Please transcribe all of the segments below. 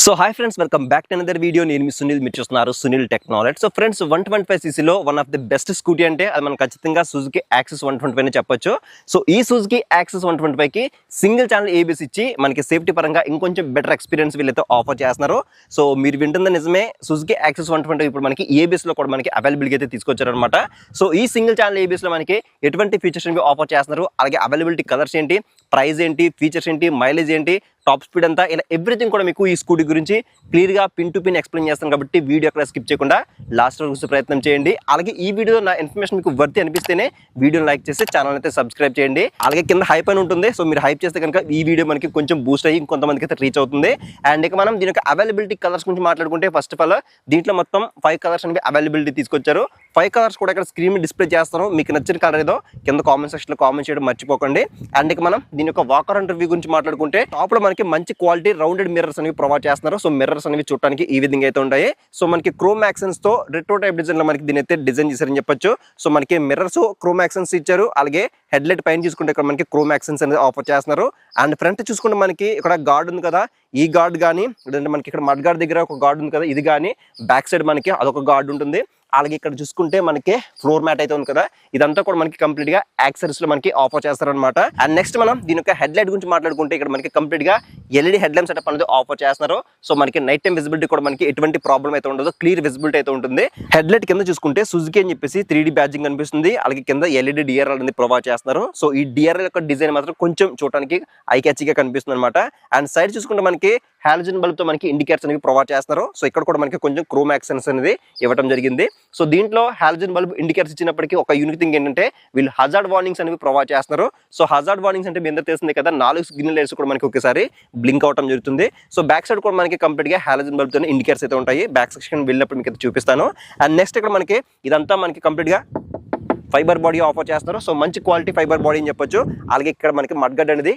So hi friends, welcome back to another video. నేను మీ సునీల్, మీరు చూస్తున్నారు Sunil technology. So friends, 125cc one of the best scooty అంటే అది మనం ఖచ్చితంగా సుజుకి యాక్సెస్ 125 అని చెప్పొచ్చు. సో ఈ సుజుకి యాక్సెస్ 125కి సింగిల్ ఛానల్ ఏబిఎస్ ఇచ్చి మనకి సేఫ్టీ పరంగా ఇంకొంచెం బెటర్ ఎక్స్పీరియన్స్ వీళ్ళైతే ఆఫర్ చేస్తున్నారు. సో మీరు వింటుంది నిజమే, సుజుకి యాక్సెస్ 125 ఇప్పుడు మనకి ఏబిఎస్ లో కూడా మనకి అవైలబిలిటీ అయితే తీసుకొచ్చారనమాట. సో ఈ సింగిల్ ఛానల్ ఏబిఎస్ లో మనకి ఎటువంటి ఫీచర్స్ ఆఫర్ చేస్తున్నారు, అలాగే అవైలబిలిటీ కలర్స్ ఏంటి, ప్రైస్ ఏంటి, ఫీచర్స్ ఏంటి, మైలేజ్ ఏంటి, టాప్ స్పీడ్ అంతా, ఇలా ఎవ్రీథింగ్ కూడా మీకు ఈ స్కూటీ గురించి క్లియర్గా పిన్ టు పిన్ ఎక్స్ప్లెయిన్ చేస్తాను. కాబట్టి వీడియో అక్కడ స్కిప్ చేయకుండా లాస్ట్ వరకు చూసే ప్రయత్నం చేయండి. అలాగే ఈ వీడియో నా ఇన్ఫర్మేషన్ మీకు వర్తి అనిపిస్తేనే వీడియోని లైక్ చేసి ఛానల్ అయితే సబ్స్క్రైబ్ చేయండి. అలాగే కింద హైప్ అని ఉంటుంది. సో మీరు హైప్ చేస్తే కనుక ఈ వీడియో మనకి కొంచెం బూస్ట్ అయ్యి కొంతమందికి అయితే రీచ్ అవుతుంది. అండ్ ఇక మనం దీని యొక్క అవైలబిలిటీ కలర్స్ గురించి మాట్లాడుకుంటే, ఫస్ట్ ఆఫ్ ఆల్ దీంట్లో మొత్తం 5 కలర్స్ అనేవి అవైలబిలిటీ తీసుకొచ్చారు. 5 కలర్స్ కూడా ఇక్కడ స్క్రీన్ డిస్ప్లే చేస్తాను. మీకు నచ్చిన కలర్ ఏదో కింద కామెంట్ సెక్షన్లో కామెంట్ చేయడం మర్చిపోకండి. అండ్ ఇక మనం దీని యొక్క వాకర్ అండ్ రివ్యూ గురించి మాట్లాడుకుంటే, టాప్ లో మనకి మంచి క్వాలిటీ రౌండెడ్ మిర్రర్స్ అనేవి ప్రొవైడ్ చేస్తున్నారు. సో మిర్రర్స్ అనేవి చూడడానికి ఈ విధంగా అయితే ఉంటాయి. సో మనకి క్రోమ్ యాక్సెన్స్ తో రెట్రో టైప్ డిజైన్ లో మనకి దీని అయితే డిజైన్ చేశారని చెప్పొచ్చు. సో మనకి మిర్రర్స్ క్రోమ్ యాక్సెన్స్ ఇచ్చారు. అలాగే హెడ్ లైట్ పైన చూసుకుంటే ఇక్కడ మనకి క్రోమ్ యాక్సెన్స్ అనేది ఆఫర్ చేస్తున్నారు. అండ్ ఫ్రంట్ చూసుకుంటే మనకి ఇక్కడ గార్డ్ ఉంది కదా, ఈ గార్డ్ కానీ, లేదంటే మనకి ఇక్కడ మడ్ గార్డ్ దగ్గర ఒక గార్డ్ ఉంది కదా, ఇది కానీ బ్యాక్ సైడ్ మనకి అదొక గార్డ్ ఉంటుంది. అలాగే ఇక్కడ చూసుకుంటే మనకి ఫ్లోర్ మ్యాట్ అయితే ఉంది కదా, ఇదంతా కూడా మనకి కంప్లీట్ గా యాక్సెసరీస్ లో మనకి ఆఫర్ చేస్తారనమాట. అండ్ నెక్స్ట్ మనం దీని యొక్క హెడ్ లైట్ గురించి మాట్లాడుకుంటే, ఇక్కడ మనకి కంప్లీట్ గా ఎల్ఈడి హెడ్ లైట్ సెటప్ అనేది ఆఫర్ చేస్తున్నారు. సో మనకి నైట్ టైం విజిబిలిటీ కూడా మనకి ఎటువంటి ప్రాబ్లం అయితే ఉండదు, క్లియర్ విజిబిలిటీ అయితే ఉంటుంది. హెడ్ లైట్ కింద చూసుకుంటే సుజుకి అని చెప్పేసి 3D బ్యాడ్జింగ్ కనిపిస్తుంది. అలాగే కింద ఎల్ఈడి డిఆర్ఎల్ అనేది ప్రొవైడ్ చేస్తున్నారు. సో ఈ డిఆర్ఎల్ యొక్క డిజైన్ మాత్రం కొంచెం చూడడానికి ఐ క్యాచీగా కనిపిస్తుంది అనమాట. అండ్ సైడ్ చూసుకుంటే మనకి హాలోజన్ బల్బ్ తో మనకి ఇండికేటర్స్ అనేవి ప్రొవైడ్ చేస్తున్నారు. సో ఇక్కడ కూడా మనకి కొంచెం క్రోమ్ యాక్సెన్స్ అనేది ఇవ్వడం జరిగింది. సో దీంట్లో హాలోజన్ బల్బ్ ఇండికేటర్స్ ఇచ్చినప్పటికీ ఒక యూనిక్ థింగ్ ఏంటంటే, వీళ్ళు హజార్డ్ వార్నింగ్స్ అనేవి ప్రొవైడ్ చేస్తున్నారు. సో హజార్డ్ వార్నింగ్స్ అంటే మీ అందరూ తెలిసిందే కదా, 4 సిగ్నల్ లైట్స్ కూడా మనకి ఒకేసారి బ్లింక్ అవడం జరుగుతుంది. సో బ్యాక్ సైడ్ కూడా మనకి కంప్లీట్ గా హాలోజన్ బల్బ్ తో ఇండికేటర్స్ అయితే ఉంటాయి. బ్యాక్ సెక్షన్ వెళ్ళినప్పుడు మీకు అయితే చూపిస్తాను. అండ్ నెక్స్ట్ ఇక్కడ మనకి ఇదంతా మనకి కంప్లీట్ గా ఫైబర్ బాడీ ఆఫర్ చేస్తున్నారు. సో మంచి క్వాలిటీ ఫైబర్ బాడీ అని చెప్పొచ్చు. అలాగే ఇక్కడ మనకి మడ్గడ్ అనేది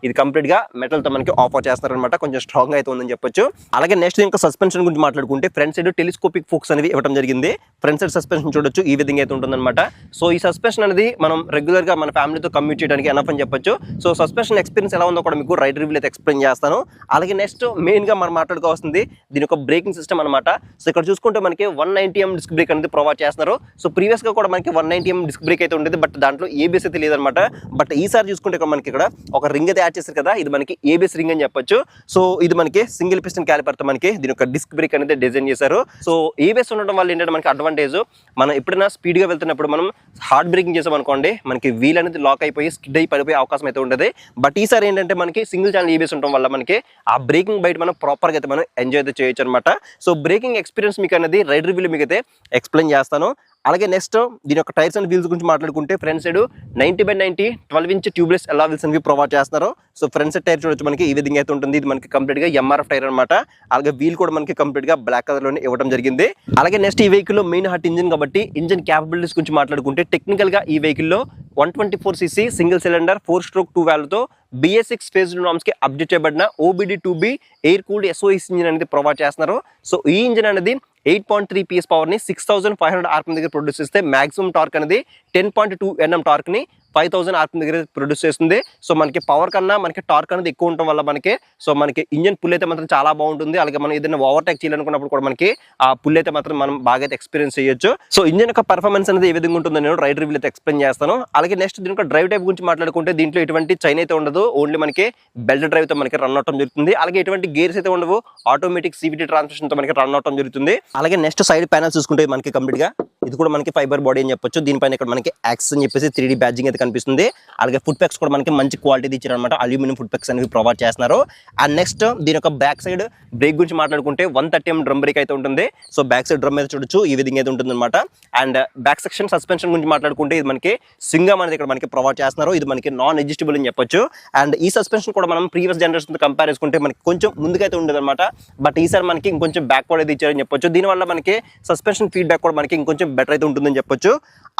ఇది కంప్లీట్ గా మెటల్ తో మనకి ఆఫర్ చేస్తారనమాట. కొంచెం స్ట్రాంగ్ అయితే ఉందని చెప్పొచ్చు. అలాగే నెక్స్ట్ ఇంకా సస్పెన్షన్ గురించి మాట్లాడుకుంటే, ఫ్రంట్ సైడ్ టెలిస్కోపిక్ ఫోక్స్ అనేది ఇవ్వడం జరిగింది. ఫ్రంట్ సైడ్ సస్పెన్షన్ చూడొచ్చు, ఈ విధంగా అయితే ఉంటుందన్నమాట. సో ఈ సస్పెన్షన్ అనేది మనం రెగ్యులర్ గా మన ఫ్యామిలీతో కమ్యూట్ చేయడానికి ఎనఫ్ అని చెప్పొచ్చు. సో సస్పెన్షన్ ఎక్స్పీరియన్స్ ఎలా ఉందో కూడా మీకు రైడ్ రివ్యూలో అయితే ఎక్స్ప్లెయిన్ చేస్తాను. అలాగే నెక్స్ట్ మెయిన్ గా మనం మాట్లాడుకోవాల్సింది దీని యొక్క బ్రేకింగ్ సిస్టమ్ అనమాట. సో ఇక్కడ చూసుకుంటే మనకి 190mm డిస్క్ బ్రేక్ అనేది ప్రొవైడ్ చేస్తున్నారు. సో ప్రీవియస్ గా కూడా మనకి 190mm డిస్క్ బ్రేక్ అయితే ఉండేది, బట్ దాంట్లో ఏబిఎస్ అయితే లేదనమాట. బట్ ఈసారి చూసుకుంటే మనకి ఇక్కడ ఒక రింగ్ అయితే చేశారు కదా, ఇది మనకి ఏబిఎస్ రింగ్ అని చెప్పొచ్చు. సో ఇది మనకి సింగిల్ పిస్టన్ క్యాలిపర్ తో మనకి దీని యొక్క డిస్క్ బ్రేక్ అనేది డిజైన్ చేశారు. సో ఏబిఎస్ ఉండడం వల్ల ఏంటంటే మనకి అడ్వాంటేజ్, మనం ఎప్పుడైనా స్పీడ్ గా వెళ్తున్నప్పుడు మనం హార్డ్ బ్రేకింగ్ చేసాం అనుకోండి, మనకి వీల్ అనేది లాక్ అయిపోయి స్కిడ్ అయి పడిపోయే అవకాశం అయితే ఉండదు. బట్ ఈసారి ఏంటంటే మనకి సింగిల్ ఛానల్ ఏబిఎస్ ఉండడం వల్ల మనకి ఆ బ్రేకింగ్ బయట మనం ప్రాపర్ గా అయితే మనం ఎంజాయ్ అయితే చేయొచ్చు అనమాట. సో బ్రేకింగ్ ఎక్స్పీరియన్స్ మీకు అనేది రైడ్ రివ్యూలో మీకు అయితే ఎక్స్ప్లెయిన్ చేస్తాను. అలాగే నెక్స్ట్ దీని యొక్క టైర్స్ అండ్ వీల్స్ గురించి మాట్లాడుకుంటే, ఫ్రంట్ సైడ్ 90/90 12" ట్యూబ్లెస్ ఎలా వీల్స్ అనేవి ప్రొవైడ్ చేస్తున్నారు. సో ఫ్రంట్ సైడ్ టైర్ చూడొచ్చు మనకి ఈ విధంగా అయితే ఉంటుంది. ఇది మనకి కంప్లీట్ గా ఎంఆర్ఎఫ్ టైర్ అనమాట. అలాగే వీల్ కూడా మనకి కంప్లీట్ గా బ్లాక్ కలర్ లోనే ఇవ్వడం జరిగింది. అలాగే నెక్స్ట్ ఈ వెహికల్ లో మెయిన్ హార్ట్ ఇంజిన్ కాబట్టి ఇంజిన్ క్యాపబిలిటీస్ గురించి మాట్లాడుకుంటే, టెక్నికల్ గా ఈ వెహికల్ లో 124cc single cylinder 4-stroke 2 valve తో BS6 ఫేజ్ నార్మ్స్ కి అప్డేట్ చేయబడిన OBD2B air cooled SOEC engine అనేది ప్రొవైడ్ చేస్తున్నారు. సో ఈ ఇంజిన్ అనేది 8.3 PS పవర్ ని 6500 RPM దగ్గర ప్రొడ్యూస్ చేస్తే, మాక్సిమం టార్క్ అనేది 10.2 Nm టార్క్ ని 5000 RPM దగ్గర ప్రొడ్యూస్ చేస్తుంది. సో మనకి పవర్ కన్నా మనకి టార్క్ అనేది ఎక్కువ ఉండటం వల్ల మనకి ఇంజిన్ పుల్ అయితే మాత్రం చాలా బాగుంటుంది. అలాగే మనం ఏదైనా ఓవర్టేక్ చేయాలనుకున్నప్పుడు కూడా మనకి ఆ పుల్ అయితే మాత్రం మనం బాగా అయితే ఎక్స్పీరియన్స్ చేయొచ్చు. సో ఇంజిన్ యొక్క పర్ఫార్మెన్స్ అనేది ఏ విధంగా ఉంటుందో నేను రైడ్ రివ్యూలో అయితే ఎక్స్ప్లెయిన్ చేస్తాను. అలాగే నెక్స్ట్ దీని యొక్క డ్రైవ్ టైప్ గురించి మాట్లాడుకుంటే, దీంట్లో ఎటువంటి చైన్ అయితే ఉండదు, ఓన్లీ మనకి బెల్ట్ డ్రైవ్ తో మనకి రన్ అవటం జరుగుతుంది. అలాగే ఎటువంటి గేర్స్ అయితే ఉండవు, ఆటోమేటిక్ CVT ట్రాన్స్మిషన్ తో మనకి రన్ అవటం జరుగుతుంది. అలాగే నెక్స్ట్ సైడ్ ప్యానల్ చూసుకుంటే మనకి కంప్లీట్ గా ఇది కూడా మనకి ఫైబర్ బాడీ అని చెప్పొచ్చు. దీనిపైన ఇక్కడ మనకి యాక్సెస్ అని చెప్పేసి 3D బ్యాడ్జింగ్ అయితే కనిపిస్తుంది. అలాగే ఫుట్ ప్యాక్స్ కూడా మనకి మంచి క్వాలిటీ ఇచ్చారు అనమాట. అల్యూమినియం ఫుట్ ప్యాక్స్ అనేవి ప్రొవైడ్ చేస్తున్నారు. అండ్ నెక్స్ట్ దీని యొక్క బ్యాక్ సైడ్ బ్రేక్ గురించి మాట్లాడుకుంటే 130mm డ్రమ్ బ్రేక్ అయితే ఉంటుంది. సో బ్యాక్ సైడ్ డ్రమ్ అయితే చూడొచ్చు, ఈ విధంగా అయితే ఉంటుంది అనమాట. అండ్ బ్యాక్ సెక్షన్ సస్పెన్షన్ గురించి మాట్లాడుకుంటే, ఇది మనకి సింగం అనేది ఇక్కడ మనకి ప్రొవైడ్ చేస్తున్నారు. ఇది మనకి నాన్ అడ్జస్టబుల్ అని చెప్పొచ్చు. అండ్ ఈ సస్పెన్షన్ కూడా మనం ప్రీవియస్ జనరేషన్ తో కంపేర్ చేసుకుంటే మనకి కొంచెం ముందుకైతే ఉండదు అనమాట. బట్ ఈసారి మనకి ఇంకొంచెం బ్యాక్ కూడా అయితే ఇచ్చారని చెప్పొచ్చు. దీనివల్ల మనకి సస్పెన్షన్ ఫీడ్బ్యాక్ కూడా మనకి ఇంకొంచెం బెటర్ అయితే ఉంటుందని చెప్పొచ్చు.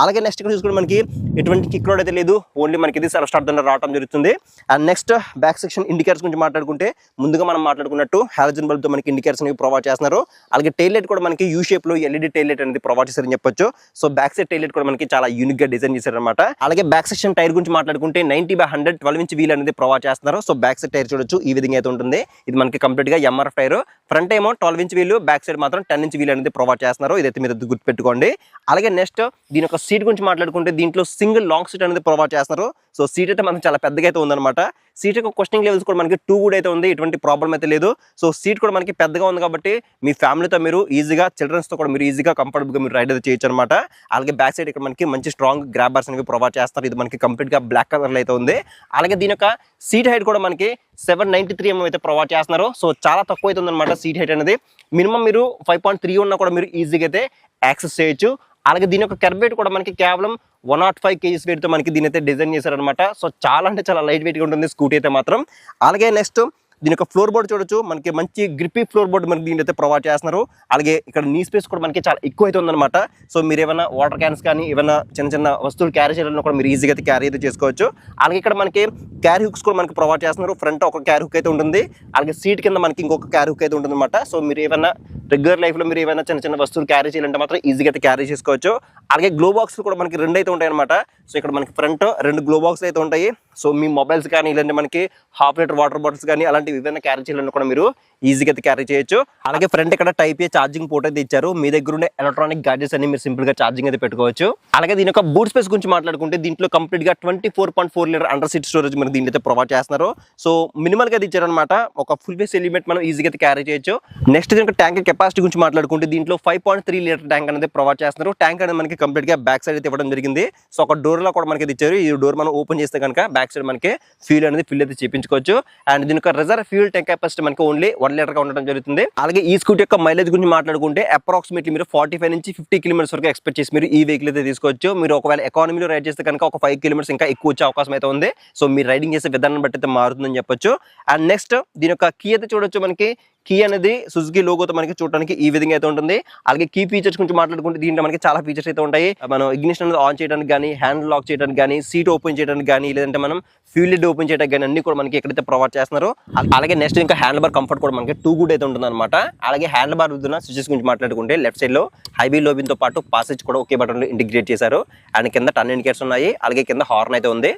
అలాగే నెక్స్ట్ ఇక్కడ చూసుకుంటే మనకి ఎటువంటి కిక్ లోడ్ అయితే లేదు, ఓన్లీ మనకి ఇది సెల్ఫ్ స్టార్ట్ ద్వారా రావడం జరుగుతుంది. And next back section indicators గురించి మాట్లాడుకుంటే ముందుగా మనం మాట్లాడుకున్నట్టు హాలోజన్ బల్బ్ తో మనకి ఇండికేటర్స్ అనేవి ప్రొవైడ్ చేస్తున్నారు. అలాగే టైల్ లైట్ కూడా మనకి యూ షేప్ లో ఎల్ఈడి టైల్ లైట్ అనేది ప్రొవైడ్ చేశారని చెప్పొచ్చు. So back side tail light కూడా మనకి చాలా యూనిక్ గా డిజైన్ చేశారనమాట. అలాగే బ్యాక్ సెక్షన్ టైర్ గురించి మాట్లాడుకుంటే 90/100 12 ఇంచ్ వీల్ అనేది ప్రొవైడ్ చేస్తున్నారు. సో బ్యాక్ సైడ్ టైర్ చూడొచ్చు ఈ విధంగా అయితే ఉంటుంది. ఇది మనకి కంప్లీట్ గా ఎంఆర్ఎఫ్ టైర్. ఫ్రంట్ ఏమో 12 ఇంచ్ వీల్, బ్యాక్ సైడ్ మాత్రం 10 ఇంచ్ వీల్ అనేది ప్రొవైడ్ చేస్తున్నారు. ఇదైతే మీరు గుర్తుపెట్టుకోండి. అలాగే నెక్స్ట్ దీని యొక్క సీట్ గురించి మాట్లాడుకుంటే దీంట్లో సింగిల్ లాంగ్ సీట్ అనేది ప్రొవైడ్ చేస్తున్నారు. సో సీట్ అయితే మనకి చాలా పెద్దగా అయితే ఉందన్నమాట. సీట్ యొక్క క్వశ్చనింగ్ లెవెల్స్ కూడా మనకి 2 కూడా అయితే ఉంది, ఎటువంటి ప్రాబ్లం అయితే లేదు. సో సీట్ కూడా మనకి పెద్దగా ఉంది కాబట్టి మీ ఫ్యామిలీతో మీరు ఈజీగా, చిల్డ్రన్స్ తో కూడా మీరు ఈజీగా కంఫర్టబుల్ గా మీరు రైడ్ అయితే చేయొచ్చు అనమాట. అలాగే బ్యాక్ సైడ్ ఇక్కడ మనకి మంచి స్ట్రాంగ్ గ్రాబ్ బార్స్ అనేవి ప్రొవైడ్ చేస్తారు. ఇది మనకి కంప్లీట్ గా బ్లాక్ కలర్ లో అయితే ఉంది. అలాగే దీని యొక్క సీట్ హైట్ కూడా మనకి 793 mm అయితే ప్రొవైడ్ చేస్తున్నారు. సో చాలా తక్కువ అయితే ఉందన్నమాట సీట్ హైట్ అనేది. మినిమం మీరు 5.3 ఉన్నా కూడా మీరు ఈజీగా అయితే యాక్సెస్ చేయొచ్చు. అలాగే దీని యొక్క కర్వ్ వెయిట్ కూడా మనకి కేవలం 105 kgs వెయిట్ తో మనకి దీని అయితే డిజైన్ చేశారనమాట. సో చాలా అంటే చాలా లైట్ వెయిట్ గా ఉంటుంది స్కూటీ అయితే మాత్రం. అలాగే నెక్స్ట్ దీని యొక్క ఫ్లోర్ బోర్డ్ చూడొచ్చు, మనకి మంచి గ్రిప్పీ ఫ్లోర్ బోర్డ్ మనకి దీని అయితే ప్రొవైడ్ చేస్తున్నారు. అలాగే ఇక్కడ నీ స్పేస్ కూడా మనకి చాలా ఎక్కువ అయితే ఉందన్నమాట. సో మీరు ఏమైనా వాటర్ క్యాన్స్ కానీ ఏమైనా చిన్న చిన్న వస్తువులు క్యారీ చేయాలన్నా కూడా మీరు ఈజీగా అయితే క్యారీ అయితే చేసుకోవచ్చు. అలాగే ఇక్కడ మనకి క్యారీ హుక్స్ కూడా మనకి ప్రొవైడ్ చేస్తున్నారు. ఫ్రంట్ ఒక క్యారీ హుక్ అయితే ఉంటుంది, అలాగే సీట్ కింద మనకి ఇంకొక క్యారీ హుక్ అయితే ఉంటుంది అనమాట. సో మీరు ఏమైనా రెగ్యులర్ లైఫ్ లో మీరు ఏమైనా చిన్న చిన్న వస్తువులు క్యారీ చేయాలంటే మాత్రం ఈజీగా అయితే క్యారీ చేసుకోవచ్చు. అలాగే గ్లో బాక్స్ కూడా మనకి 2 అయితే ఉంటాయి అనమాట. సో ఇక్కడ మనకి ఫ్రంట్ 2 గ్లో బాక్స్ అయితే ఉంటాయి. సో మీ మొబైల్స్ కానీ ఇలాంటి మనకి ½ లీటర్ వాటర్ బాటిల్స్ కానీ అలాంటివి ఏదైనా క్యారీ చేయాలన్నా కూడా మీరు ఈజీగా అయితే క్యారీ చేయొచ్చు. అలాగే ఫ్రంట్ ఇక్కడ టైప్ ఏ ఛార్జింగ్ పోర్ట్ అయితే ఇచ్చారు. మీ దగ్గర ఉండే ఎలక్ట్రానిక్ గాడ్జెట్స్ అన్ని మీరు సింపుల్ గా ఛార్జింగ్ అయితే పెట్టుకోవచ్చు. అలాగే దీని యొక్క బూట్ స్పేస్ గురించి మాట్లాడుకుంటే దీంట్లో కంప్లీట్ గా 24.4 లీటర్ అండర్ సీట్ స్టోరేజ్ మనకి దీంట్లో అయితే ప్రొవైడ్ చేస్తున్నారు. సో మినిమల్ గా ఇచ్చారనమాట. ఒక ఫుల్ ఫేస్ ఎలిమెంట్ మనం ఈజీగా అయితే క్యారీ చేయొచ్చు. నెక్స్ట్ దీని ట్యాంక్ కెపాసిటీ గురించి మాట్లాడుకుంటే దీంట్లో 5.3 లీటర్ ట్యాంక్ అనేది ప్రొవైడ్ చేస్తున్నారు. ట్యాంక్ అనేది మనకి కంప్లీట్ గా బ్యాక్ సైడ్ అయితే ఇవ్వడం జరిగింది. సో ఒక డోర్ లో కూడా మనకి ఇచ్చారు. ఈ డోర్ మనం ఓపెన్ చేస్తే కనుక బ్యాక్ సైడ్ మనకి ఫ్యూల్ అనేది ఫిల్ అయితే చేయించుకోవచ్చు. అండ్ దీని యొక్క రిజర్వ్ ఫ్యూల్ ట్యాంక్ కెపాసిటీ మనకి ఓన్లీ 1 లీటర్ గా ఉండడం జరుగుతుంది. అలాగే ఈ స్కూటీ యొక్క మైలేజ్ గురించి మాట్లాడుకుంటే అప్రాక్సిమేట్లీ మీరు 45 నుంచి 50 కిలోమీటర్స్ వరకు ఎక్స్పెక్ట్ చేసి మీరు ఈ వెహికల్ అయితే తీసుకోవచ్చు. మీరు ఒకవేళ ఎకానమీలో రైడ్ చేస్తే కనుక ఒక 5 కిలోమీటర్స్ ఇంకా ఎక్కువ వచ్చే అవకాశం అయితే ఉంది. సో మీరు రైడింగ్ చేసే విధానం బట్టి అయితే మారుతుందని చెప్పొచ్చు. అండ్ నెక్స్ట్ దీని యొక్క కీ అయితే చూడొచ్చు. మనకి కీ అనేది సుజుకి లోగోతో మనకి చూడడానికి ఈ విధంగా అయితే ఉంటుంది. అలాగే కీ ఫీచర్స్ గురించి మాట్లాడుకుంటే దీంట్లో మనకి చాలా ఫీచర్స్ అయితే ఉంటాయి. మనం ఇగ్నిషన్ అనేది ఆన్ చేయడానికి కానీ, హ్యాండ్ లాక్ చేయడానికి కానీ, సీట్ ఓపెన్ చేయడానికి కానీ, లేదంటే మనం ఫ్యూల్ లిడ్ ఓపెన్ చేయడానికి కానీ అన్ని కూడా మనకి ఎక్కడైతే ప్రొవైడ్ చేస్తున్నారు. అలాగే నెక్స్ట్ ఇంకా హ్యాండ్ బార్ కంఫర్ట్ కూడా మనకి 2 గుడ్ అయితే ఉంటుంది అనమాట. అలాగే హ్యాండ్ బార్ ఉన్న స్విచెస్ గురించి మాట్లాడుకుంటే లెఫ్ట్ సైడ్ లో హైవీ లోబిన్ తో పాటు పాసేజ్ కూడా ఒకే బటన్ లో ఇంటిగ్రేట్ చేశారు. అండ్ కింద టర్న్ ఇండికేటర్స్ ఉన్నాయి. అలాగే కింద హార్న్ అయితే ఉంది,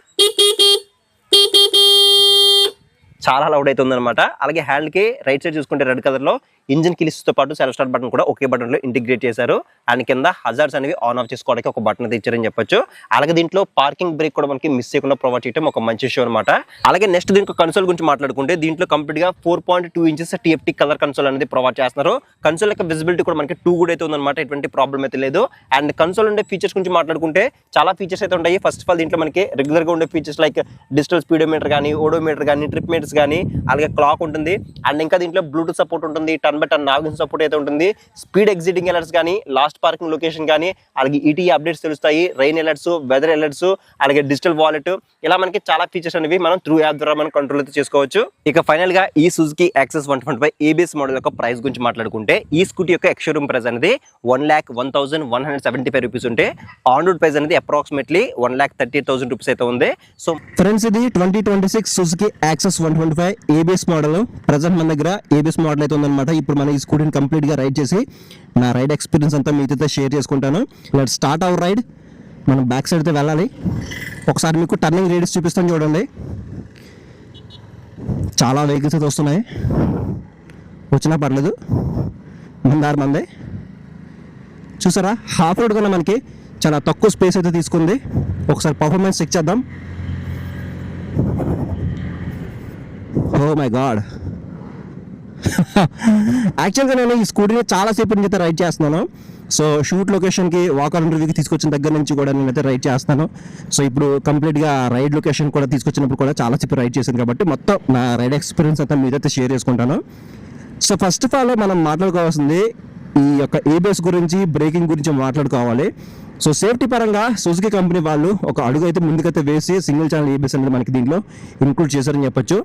చాలా లౌడ్ అయితే ఉందన్నమాట. అలాగే హ్యాండ్ కి రైట్ సైడ్ చూసుకుంటే రెడ్ కలర్ లో ఇంజిన్ కిలిస్ తో పాటు సెల్ఫ్ స్టార్ట్ బటన్ కూడా ఒకే బటన్ లో ఇంటిగ్రేట్ చేశారు. అండ్ కింద హజార్డ్స్ అనేవి ఆన్ ఆఫ్ చేసుకోవడానికి ఒక బటన్ అయితే ఇచ్చారని చెప్పొచ్చు. అలాగే దీంట్లో పార్కింగ్ బ్రేక్ కూడా మనకి మిస్ చేయకుండా ప్రొవైడ్ చేయడం ఒక మంచి షో అనమాట. అలాగే నెక్స్ట్ దీనికి కన్సోల్ గురించి మాట్లాడుకుంటే దీంట్లో కంప్లీట్ గా 4.2 ఇంచెస్ TFT కలర్ కన్సోల్ అనేది ప్రొవైడ్ చేస్తున్నారు. కన్సోల్ యొక్క విజిబిలిటీ కూడా మనకి 2 కూడా అయితే ఉందన్నమాట. ఎటువంటి ప్రాబ్లం అయితే లేదు. అండ్ కన్సోల్ ఉండే ఫీచర్స్ గురించి మాట్లాడుకుంటే చాలా ఫీచర్స్ అయితే ఉంటాయి. ఫస్ట్ ఆఫ్ ఆల్ దీంట్లో మనకి రెగ్యులర్ గా ఉండే ఫీచర్స్ లైక్ డిజిటల్ స్పీడోమీటర్ కానీ, ఓడోమీటర్ కానీ, ట్రిప్ మీటర్స్ కానీ, అలాగే క్లాక్ ఉంటుంది. అండ్ ఇంకా దీంట్లో బ్లూటూత్ సపోర్ట్ ఉంటుంది, turn by turn navigation support అయితే ఉంటుంది. స్పీడ్ ఎగ్జిటింగ్ అలర్ట్స్ కానీ, లాస్ట్ పార్కింగ్ లొకేషన్ కానీ, అలాగే ETA అప్డేట్స్ తెలుస్తాయి, రైన్ అలర్ట్స్, వెదర్ అలర్ట్స్, అలాగే డిజిటల్ వాలెట్, ఇలా మనకి చాలా ఫీచర్స్ అనేవి మనం త్రూ యాప్ ద్వారా మనం కంట్రోల్ అయితే చేసుకోవచ్చు. ఇక ఫైనల్ గా ఈ సుజుకి యాక్సెస్ 125 ABS మోడల్ యొక్క ప్రైస్ గురించి మాట్లాడుకుంటే ఈ స్కూటీ యొక్క ఎక్స్‌షోరూమ్ ప్రైస్ అనేది 1,01,175 రూపీస్ ఉంటే ఆన్ రోడ్ ప్రైస్ అనేది అప్రాక్సిమేట్లీ 1,38,000 రూపీస్ అయితే ఉంది. సో ఫ్రెండ్స్ ఇది 2026 Suzuki access 125 ABS model. Present మన దగ్గర ABS మోడల్ అయితే ఉందన్నమాట. ఇప్పుడు మనం ఈ స్కూటీని కంప్లీట్ గా రైడ్ చేసి నా రైడ్ ఎక్స్పీరియన్స్ అంతా మీతో షేర్ చేసుకుంటాను. Let's start our ride. మనం బ్యాక్ సైడ్ అయితే వెళ్ళాలి. ఒకసారి మీకు టర్నింగ్ రేడియస్ చూపిస్తాను చూడండి. చాలా వెహికల్స్ అయితే వస్తున్నాయి, వచ్చినా పర్లేదు, మందారు మందే. చూసారా, హాఫ్ రోడ్ కన్నా మనకి చాలా తక్కువ స్పేస్ అయితే తీసుకుంది. ఒకసారి పర్ఫార్మెన్స్ చెక్ చేద్దాం. ఓ మై గాడ్, యాక్చువల్గా నేను ఈ స్కూటీని చాలాసేపు నుంచి అయితే రైడ్ చేస్తున్నాను. సో షూట్ లొకేషన్కి, వాకర్ ఇంటర్వ్యూకి తీసుకొచ్చిన దగ్గర నుంచి కూడా నేనైతే రైడ్ చేస్తాను. సో ఇప్పుడు కంప్లీట్గా రైడ్ లొకేషన్ కూడా తీసుకొచ్చినప్పుడు కూడా చాలాసేపు రైడ్ చేశాను కాబట్టి మొత్తం నా రైడ్ ఎక్స్పీరియన్స్ అయితే మీరైతే షేర్ చేసుకుంటాను. సో ఫస్ట్ ఆఫ్ ఆల్ మనం మాట్లాడుకోవాల్సింది ఈ యొక్క ABS గురించి, బ్రేకింగ్ గురించి మాట్లాడుకోవాలి. సో సేఫ్టీ పరంగా సుజుకి కంపెనీ వాళ్ళు ఒక అడుగు అయితే ముందుకైతే వేసి సింగిల్ ఛానల్ ఏబిఎస్ అనేది మనకి దీంట్లో ఇంక్లూడ్ చేశారని చెప్పొచ్చు.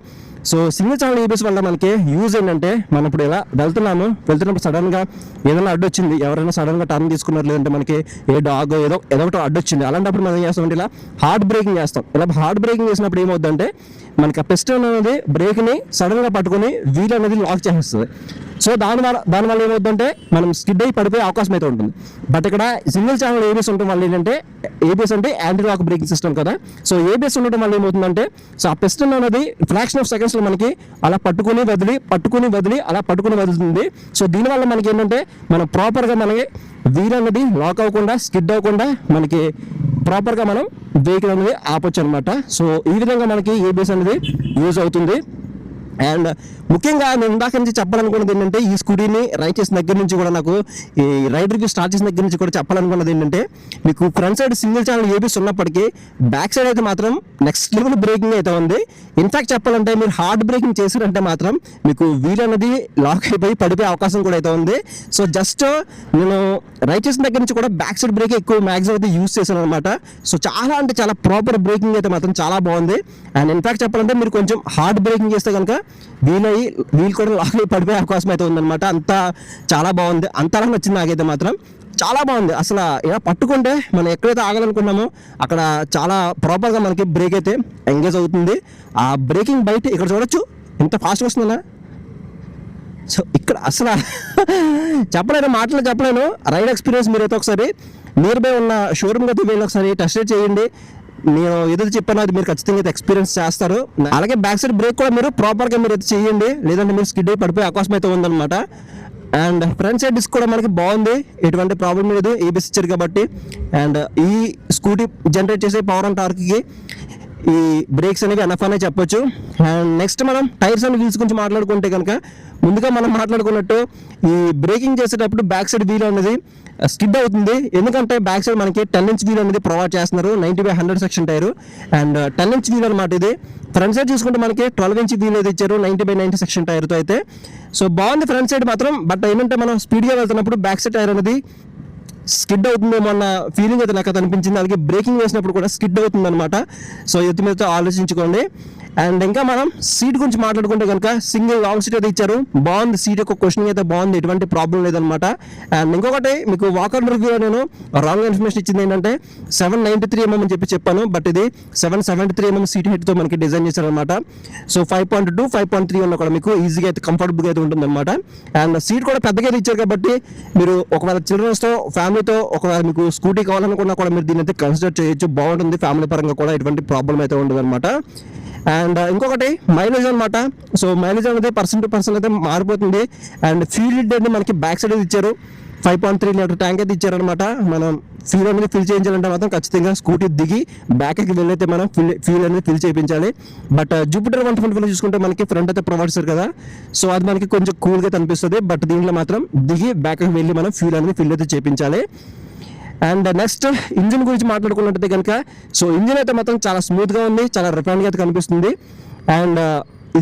సో సింగిల్ ఛానల్ ఏబిఎస్ వల్ల మనకి యూజ్ ఏంటంటే, మనం ఇప్పుడు ఇలా వెళ్తున్నప్పుడు సడన్గా ఏదైనా అడ్డు వచ్చింది, ఎవరైనా సడన్గా టర్న్ తీసుకున్నారు, లేదంటే మనకి ఏ డాగ్ ఏదో ఒకటి అడ్డు వచ్చింది, అలాంటప్పుడు మనం ఏం చేస్తామంటే ఇలా హార్డ్ బ్రేకింగ్ చేస్తాం. ఇలా హార్డ్ బ్రేకింగ్ చేసినప్పుడు ఏమవుతుందంటే మనకి ఆ పిస్టన్ అనేది బ్రేక్ని సడన్గా పట్టుకొని వీల్ అనేది లాక్ చేసేస్తుంది. సో దానివల్ల ఏమవుతుందంటే మనం స్కిడ్ అయ్యి పడిపోయే అవకాశం అయితే ఉంటుంది. బట్ ఇక్కడ సింగిల్ ఛానల్ ఏబిఎస్ ఉండటం వల్ల ఏంటంటే, ఏబిఎస్ అంటే యాంటీ లాక్ బ్రేకింగ్ సిస్టమ్ కదా, సో ఏబిఎస్ ఉండటం వల్ల ఏమవుతుందంటే, సో ఆ పిస్టన్ అనేది ఫ్రాక్షన్ ఆఫ్ సెకండ్స్లో మనకి అలా పట్టుకుని వదిలి అలా పట్టుకుని వదులుతుంది. సో దీనివల్ల మనకి ఏంటంటే మనం ప్రాపర్గా మనకి వీల్ అనేది లాక్ అవ్వకుండా, స్కిడ్ అవ్వకుండా మనకి ప్రాపర్గా మనం వెహికల్ అనేది ఆపొచ్చు అనమాట. సో ఈ విధంగా మనకి ఏబిఎస్ అనేది యూజ్ అవుతుంది. అండ్ ముఖ్యంగా నేను ఇందాక నుంచి చెప్పాలనుకున్నది ఏంటంటే, ఈ స్కూటీని రైడ్ చేసిన దగ్గర నుంచి కూడా నాకు ఈ రైడ్ రివ్యూ స్టార్ట్ చేసిన దగ్గర నుంచి కూడా చెప్పాలనుకున్నది ఏంటంటే, మీకు front side single channel ABS ఉన్నప్పటికీ బ్యాక్ సైడ్ అయితే మాత్రం నెక్స్ట్ లెవెల్ బ్రేకింగ్ అయితే ఉంది. ఇన్ఫాక్ట్ చెప్పాలంటే మీరు హార్డ్ బ్రేకింగ్ చేశారంటే మాత్రం మీకు వీల్ అనేది లాక్ అయిపోయి పడిపోయే అవకాశం కూడా అయితే ఉంది. సో జస్ట్ నేను రైడ్ చేసిన దగ్గర నుంచి కూడా బ్యాక్ సైడ్ బ్రేక్ ఎక్కువ మ్యాక్సిమం అయితే యూజ్ చేశాను అనమాట. సో చాలా అంటే చాలా ప్రాపర్ బ్రేకింగ్ అయితే మాత్రం చాలా బాగుంది. అండ్ ఇన్ఫాక్ట్ చెప్పాలంటే మీరు కొంచెం హార్డ్ బ్రేకింగ్ చేస్తే కనుక వీల్ కూడా లాక్ అయి పడిపోయే అవకాశం అయితే ఉందన్నమాట. అంతా చాలా బాగుంది, అంతలా నచ్చింది నాకైతే మాత్రం. చాలా బాగుంది అసలు. ఇలా పట్టుకుంటే మనం ఎక్కడైతే ఆగాలనుకున్నామో అక్కడ చాలా ప్రాపర్గా మనకి బ్రేక్ అయితే ఎంగేజ్ అవుతుంది. ఆ బ్రేకింగ్ బయట ఇక్కడ చూడొచ్చు ఎంత ఫాస్ట్గా వస్తుందా. సో ఇక్కడ అసలు మాటలు చెప్పలేను. రైడ్ ఎక్స్పీరియన్స్ మీరైతే ఒకసారి నియర్ బై ఉన్న షోరూమ్కి అయితే వెళ్ళి ఒకసారి టెస్ట్ రైడ్ చేయండి. నేను ఏదైతే చెప్పానో అది మీరు ఖచ్చితంగా అయితే ఎక్స్పీరియన్స్ చేస్తారు. అలాగే బ్యాక్ సైడ్ బ్రేక్ కూడా మీరు ప్రాపర్గా మీరు అయితే చేయండి, లేదంటే మీరు స్కిడ్ అయి పడిపోయే అవకాశం అయితే ఉందన్నమాట. అండ్ ఫ్రంట్ సైడ్ డిస్క్ కూడా మనకి బాగుంది, ఎటువంటి ప్రాబ్లం లేదు, ఏబిఎస్ ఇచ్చారు కాబట్టి. అండ్ ఈ స్కూటీ జనరేట్ చేసే పవర్ అండ్ టార్క్కి ఈ బ్రేక్స్ అనేవి ఎనఫ్ అనే చెప్పొచ్చు. అండ్ నెక్స్ట్ మనం టైర్స్ అండ్ వీల్స్ గురించి మాట్లాడుకుంటే కనుక, ముందుగా మనం మాట్లాడుకున్నట్టు ఈ బ్రేకింగ్ చేసేటప్పుడు బ్యాక్ సైడ్ వీల్ అనేది స్కిడ్ అవుతుంది. ఎందుకంటే బ్యాక్ సైడ్ మనకి 10 ఇంచ్ వీల్ అనేది ప్రొవైడ్ చేస్తున్నారు, 90/100 section tyre. And 10 inch wheel అనమాట ఇది. ఫ్రంట్ సైడ్ చూసుకుంటే మనకి 12 ఇంచ్ వీల్ అయితే ఇచ్చారు, 90/90 సెక్షన్ టైర్తో అయితే. సో బాగుంది ఫ్రంట్ సైడ్ మాత్రం. బట్ ఏంటంటే మనం స్పీడ్గా వెళ్తున్నప్పుడు బ్యాక్ సైడ్ టైర్ అనేది స్కిడ్ అవుతుందేమో అన్న ఫీలింగ్ అయితే నాకు అనిపించింది. అలాగే బ్రేకింగ్ వేసినప్పుడు కూడా స్కిడ్ అవుతుంది అనమాట. సో ఎత్తి మీద ఆలోచించుకోండి. అండ్ ఇంకా మనం సీట్ గురించి మాట్లాడుకుంటే కనుక సింగిల్ లాంగ్ సీట్ అయితే ఇచ్చారు, బాగుంది. సీట్ యొక్క క్వశ్చన్ అయితే బాగుంది, ఎటువంటి ప్రాబ్లం లేదనమాట. అండ్ ఇంకొకటి మీకు వాకర్ రివ్యూలో నేను రాంగ్ ఇన్ఫర్మేషన్ ఇచ్చింది ఏంటంటే 793 mm అని చెప్పాను, బట్ ఇది 773 mm సీట్ హెడ్తో మనకి డిజైన్ చేశారనమాట. సో 5.2, 5.3 ఉన్న కూడా మీకు ఈజీగా అయితే కంఫర్టబుల్గా అయితే ఉంటుంది అనమాట. అండ్ సీట్ కూడా పెద్దగా అయితే ఇచ్చారు కాబట్టి మీరు ఒకవేళ చిల్డ్రన్స్తో ఫ్యామిలీతో ఒకవేళ మీకు స్కూటీ కావాలనుకున్నా కూడా మీరు దీన్ని అయితే కన్సిడర్ చేయొచ్చు, బాగుంటుంది. ఫ్యామిలీ పరంగా కూడా ఎటువంటి ప్రాబ్లం అయితే ఉండదు అనమాట. అండ్ ఇంకొకటి మైలేజ్ అనమాట. సో మైలేజ్ అనేది పర్సన్ టు పర్సన్ అయితే మారిపోతుంది. అండ్ ఫ్యూల్ అనేది మనకి బ్యాక్ సైడ్ ఇచ్చారు, 5.3 లీటర్ ట్యాంక్ అయితే ఇచ్చారనమాట. మనం ఫ్యూల్ అనేది ఫిల్ చేయించాలంటే మాత్రం ఖచ్చితంగా స్కూటీ దిగి బ్యాక్కి వెళ్ళైతే మనం ఫ్యూల్ అనేది ఫిల్ చేయించాలి. బట్ జూపిటర్ 125 చూసుకుంటే మనకి ఫ్రంట్ అయితే ప్రొవైడ్ చేస్తారు కదా, సో అది మనకి కొంచెం కూల్గా అయితే అనిపిస్తుంది. బట్ దీంట్లో మాత్రం దిగి బ్యాక్కి వెళ్ళి మనం ఫ్యూల్ అనేది ఫిల్ అయితే చేయించాలి. అండ్ నెక్స్ట్ ఇంజిన్ గురించి మాట్లాడుకున్నట్టయితే కనుక, సో ఇంజిన్ అయితే మాత్రం చాలా స్మూత్గా ఉంది, చాలా రిఫైన్గా అయితే కనిపిస్తుంది. అండ్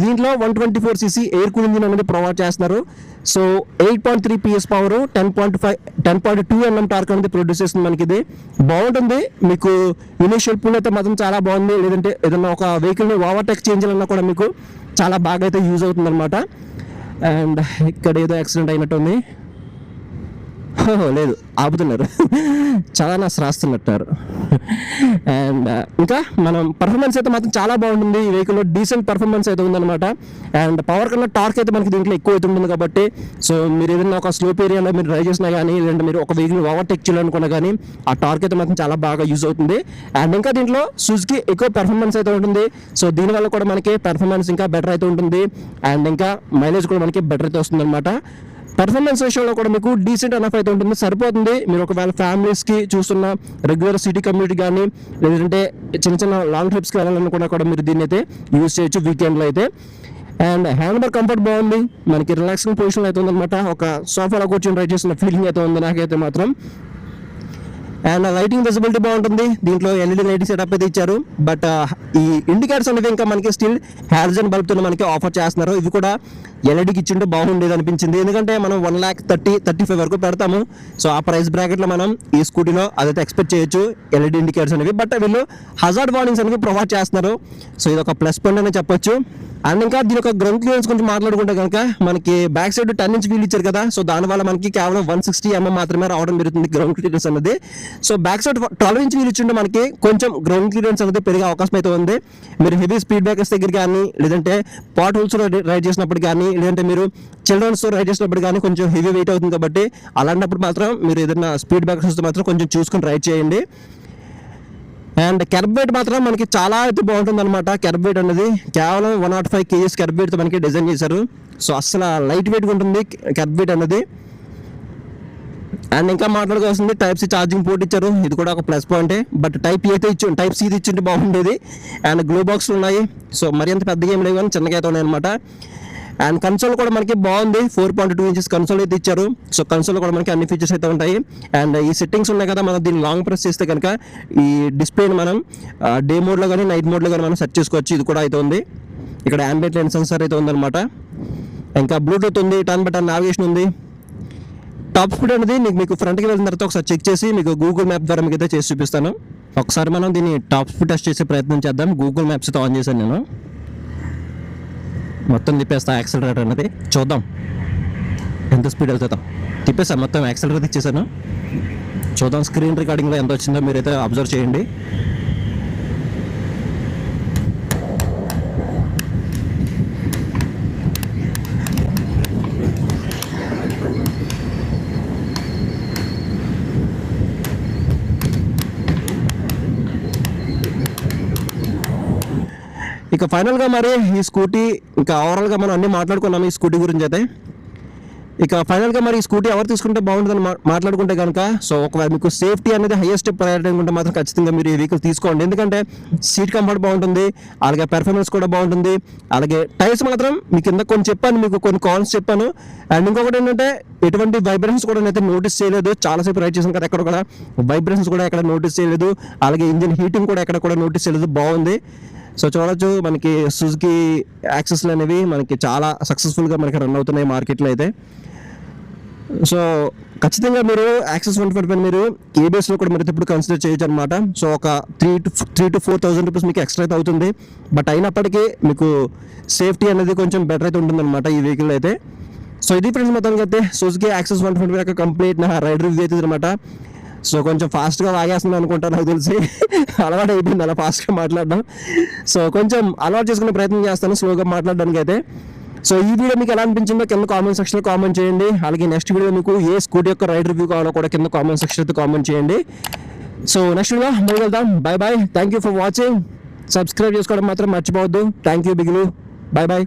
దీంట్లో 124cc ఎయిర్ కూల్ ఇంజిన్ అనేది ప్రొవైడ్ చేస్తున్నారు. So 8.3 PS power, 10.2 mm torque అనేది ప్రొడ్యూస్ చేస్తుంది మనకి. ఇది బాగుంటుంది. మీకు ఇనిషియల్ పుల్ అయితే మాత్రం చాలా బాగుంది. లేదంటే ఏదైనా ఒక వెహికల్ని ఓవర్టేక్ చేయాలన్నా కూడా మీకు చాలా బాగా అయితే యూజ్ అవుతుంది అనమాట. అండ్ ఇక్కడ ఏదో యాక్సిడెంట్ అయినట్టుంది, లేదు ఆపుతున్నారు, చాలా రాస్తున్నట్టారు. అండ్ ఇంకా మనం పర్ఫార్మెన్స్ అయితే మాత్రం చాలా బాగుంటుంది. ఈ వెహికల్లో డీసెంట్ పర్ఫార్మెన్స్ అయితే ఉందన్నమాట. అండ్ పవర్ కన్నా టార్క్ అయితే మనకి దీంట్లో ఎక్కువ అయితే ఉంటుంది కాబట్టి, సో మీరు ఏదైనా ఒక స్లోప్ ఏరియాలో మీరు డ్రైవ్ చేసినా కానీ, లేదంటే మీరు ఒక వెహికల్ ఓవర్టేక్ చేయాలనుకున్నా కానీ ఆ టార్క్ అయితే మాత్రం చాలా బాగా యూజ్ అవుతుంది. అండ్ ఇంకా దీంట్లో సుజుకి ఎక్కువ పర్ఫార్మెన్స్ అయితే ఉంటుంది. సో దీనివల్ల కూడా మనకి పర్ఫార్మెన్స్ ఇంకా బెటర్ అయితే ఉంటుంది. అండ్ ఇంకా మైలేజ్ కూడా మనకి బెటర్ అయితే వస్తుంది అనమాట. పర్ఫార్మెన్స్ విషయంలో కూడా మీకు డీసెంట్ ఎనఫ్ అయితే ఉంటుంది, సరిపోతుంది. మీరు ఒకవేళ ఫ్యామిలీస్కి చూస్తున్న రెగ్యులర్ సిటీ కమ్యూనిటీ కానీ, లేదంటే చిన్న చిన్న లాంగ్ ట్రిప్స్కి వెళ్ళాలనుకున్నా కూడా మీరు దీన్ని అయితే యూజ్ చేయొచ్చు వీకెండ్లో అయితే. అండ్ హ్యాండ్ బార్ కంఫర్ట్ బాగుంది, మనకి రిలాక్సింగ్ పొజిషన్ అయితే ఉందన్నమాట. ఒక సోఫాలో కూర్చొని రైడ్ చేసిన ఫీలింగ్ అయితే ఉంది నాకైతే మాత్రం. అండ్ లైటింగ్ విజిబిలిటీ బాగుంటుంది. దీంట్లో ఎల్ఈడి లైటింగ్ సెటప్ అయితే ఇచ్చారు. బట్ ఈ ఇండికేటర్స్ అనేవి ఇంకా మనకి స్టిల్ హాలోజన్ బల్బ్తో మనకి ఆఫర్ చేస్తున్నారు. ఇవి కూడా ఎల్ఈడికి ఇచ్చింటే బాగుండేది అనిపించింది. ఎందుకంటే మనం 1,30,35 వరకు పెడతాము. సో ఆ ప్రైస్ బ్రాకెట్లో మనం ఈ స్కూటీలో అదైతే ఎక్స్పెక్ట్ చేయొచ్చు ఎల్ఈడి ఇండికేటర్స్ అనేవి. బట్ వీళ్ళు హజార్డ్ వార్నింగ్స్ అనేవి ప్రొవైడ్ చేస్తున్నారు. సో ఇది ఒక ప్లస్ పాయింట్ అని చెప్పొచ్చు. అండ్ ఇంకా దీని ఒక గ్రౌండ్ క్లియరెన్స్ కొంచెం మాట్లాడుకుంటే కనుక మనకి బ్యాక్ సైడ్ 10 ఇంచ్ వీల్ ఇచ్చారు కదా. సో దానివల్ల మనకి కేవలం 160 mm మాత్రమే రావడం జరుగుతుంది గ్రౌండ్ క్లియరెన్స్ అనేది. So back side 12 inch wheel ఇచ్చింటే మనకి కొంచెం గ్రౌండ్ క్లియరెన్స్ అనేది పెరిగే అవకాశం అయితే ఉంది. మీరు హెవీ స్పీడ్ బ్రేకర్స్ దగ్గర కానీ, లేదంటే పాట్ హోల్స్ రైడ్ చేసినప్పుడు కానీ, లేదంటే మీరు చిల్డ్రన్స్ రైడ్ చేసినప్పుడు కానీ కొంచెం హెవీ వెయిట్ అవుతుంది కాబట్టి అలాంటప్పుడు మాత్రం మీరు ఏదైనా స్పీడ్ బ్రేకర్స్ మాత్రం కొంచెం చూసుకొని రైడ్ చేయండి. అండ్ కెర్బ్ వెయిట్ మాత్రం మనకి చాలా అయితే బాగుంటుంది అనమాట. కెర్బ్ వెయిట్ అనేది కేవలం 105 kgs కెర్బ్ వెయిట్తో మనకి డిజైన్ చేశారు. సో అసలు లైట్ వెయిట్గా ఉంటుంది కెర్బ్ వెయిట్ అనేది. అండ్ ఇంకా మాట్లాడుకోవాల్సింది టైప్ సి ఛార్జింగ్ పోర్ట్ ఇచ్చారు. ఇది కూడా ఒక ప్లస్ పాయింటే. బట్ టైప్ ఏ అయితే టైప్ సి ఇచ్చింటే బాగుండేది. అండ్ గ్లో బాక్స్లు ఉన్నాయి. సో మరి అంత పెద్దగా ఏం లేవు కానీ చిన్నగా అయితే ఉన్నాయి అనమాట. అండ్ కన్సోల్ కూడా మనకి బాగుంది. 4.2 inches కన్సోల్ అయితే ఇచ్చారు. సో కన్సోల్ కూడా మనకి అన్ని ఫీచర్స్ అయితే ఉంటాయి. అండ్ ఈ సెట్టింగ్స్ ఉన్నాయి కదా, మనం దీన్ని లాంగ్ ప్రెస్ చేస్తే కనుక ఈ డిస్ప్లేని మనం డే మోడ్లో కానీ నైట్ మోడ్లో కానీ మనం సెట్ చేసుకోవచ్చు. ఇది కూడా అయితే ఉంది. ఇక్కడ యాంబియంట్ లైట్ సెన్సార్ అయితే ఉందన్నమాట. ఇంకా బ్లూటూత్ ఉంది, టర్న్ బై టర్న్ నావిగేషన్ ఉంది. టాప్ స్పీడ్ అనేది మీకు ఫ్రంట్కి వెళ్ళిన తర్వాత ఒకసారి చెక్ చేసి మీకు గూగుల్ మ్యాప్ ద్వారా మీకు అయితే చేసి చూపిస్తాను. ఒకసారి మనం దీన్ని టాప్ స్పీడ్ టెస్ట్ చేసే ప్రయత్నం చేద్దాం. గూగుల్ మ్యాప్స్ అయితే ఆన్ చేశాను నేను. మొత్తం తిప్పేస్తా యాక్సిలరేటర్ అనేది, చూద్దాం ఎంత స్పీడ్ వెళ్తుందో. తిప్పేసాను, మొత్తం యాక్సిలరేటర్ ఇచ్చేసాను. చూద్దాం స్క్రీన్ రికార్డింగ్లో ఎంత వచ్చిందో మీరైతే అబ్జర్వ్ చేయండి. ఇక ఫైనల్గా మరి ఈ స్కూటీ ఇంకా ఓవరాల్గా మనం అన్నీ మాట్లాడుకున్నాము ఈ స్కూటీ గురించి అయితే. ఇక ఫైనల్గా మరి ఈ స్కూటీ ఎవరు తీసుకుంటే బాగుంటుందని మాట్లాడుకుంటే కనుక, సో ఒకవేళ మీకు సేఫ్టీ అనేది హైయెస్ట్ ప్రయారిటీ ఉంటే మాత్రం ఖచ్చితంగా మీరు ఈ వెహికల్ తీసుకోండి. ఎందుకంటే సీట్ కంఫర్ట్ బాగుంటుంది, అలాగే పెర్ఫార్మెన్స్ కూడా బాగుంటుంది. అలాగే టైర్స్ మాత్రం మీకు కింద కొన్ని చెప్పాను, మీకు కొన్ని కాన్స్ చెప్పాను. అండ్ ఇంకొకటి ఏంటంటే ఎటువంటి వైబ్రేషన్స్ కూడా నేనైతే నోటీస్ చేయలేదు. చాలాసేపు రైడ్ చేసాను కదా, ఎక్కడ కూడా వైబ్రేషన్స్ కూడా ఎక్కడ నోటీస్ చేయలేదు. అలాగే ఇంజిన్ హీటింగ్ కూడా ఎక్కడ కూడా నోటీస్ చేయలేదు, బాగుంది. సో చూడొచ్చు మనకి సుజుకి యాక్సెస్లు అనేవి మనకి చాలా సక్సెస్ఫుల్గా మనకి రన్ అవుతున్నాయి మార్కెట్లో అయితే. సో ఖచ్చితంగా మీరు యాక్సెస్ 125 మీరు ఏబిఎస్లో కూడా మీరు ఇప్పుడు కన్సిడర్ చేయొచ్చు అనమాట. సో ఒక 3,000 to 4,000 రూపీస్ మీకు ఎక్స్ట్రా అయితే అవుతుంది. బట్ అయినప్పటికీ మీకు సేఫ్టీ అనేది కొంచెం బెటర్ అయితే ఉంటుంది అనమాట ఈ వెహికల్ అయితే. సో ఇది ఫ్రెండ్స్ మొత్తానికి అయితే సుజుకి యాక్సెస్ 125 యొక్క కంప్లీట్ నా రైడ్ రివ్యూ అవుతుంది అనమాట. సో కొంచెం ఫాస్ట్గా వాగేస్తుంది అనుకుంటా, నాకు తెలిసి అలవాటు అయిపోయింది అలా ఫాస్ట్గా మాట్లాడడం. సో కొంచెం అలవాటు చేసుకునే ప్రయత్నం చేస్తాను స్లోగా మాట్లాడడానికి అయితే. సో ఈ వీడియో మీకు ఎలా అనిపించిందో కింద కామెంట్ సెక్షన్లో కామెంట్ చేయండి. అలాగే నెక్స్ట్ వీడియో మీకు ఏ స్కూటీ యొక్క రైడ్ రివ్యూ కావాలో కూడా కింద కామెంట్ సెక్షన్ అయితే కామెంట్ చేయండి. సో నెక్స్ట్ వీడియో మళ్ళీ వెళ్దాం. Bye. Thank you for watching. Subscribe చేసుకోవడం మాత్రం మర్చిపోవద్దు. థ్యాంక్ యూ బిగిలు. బాయ్.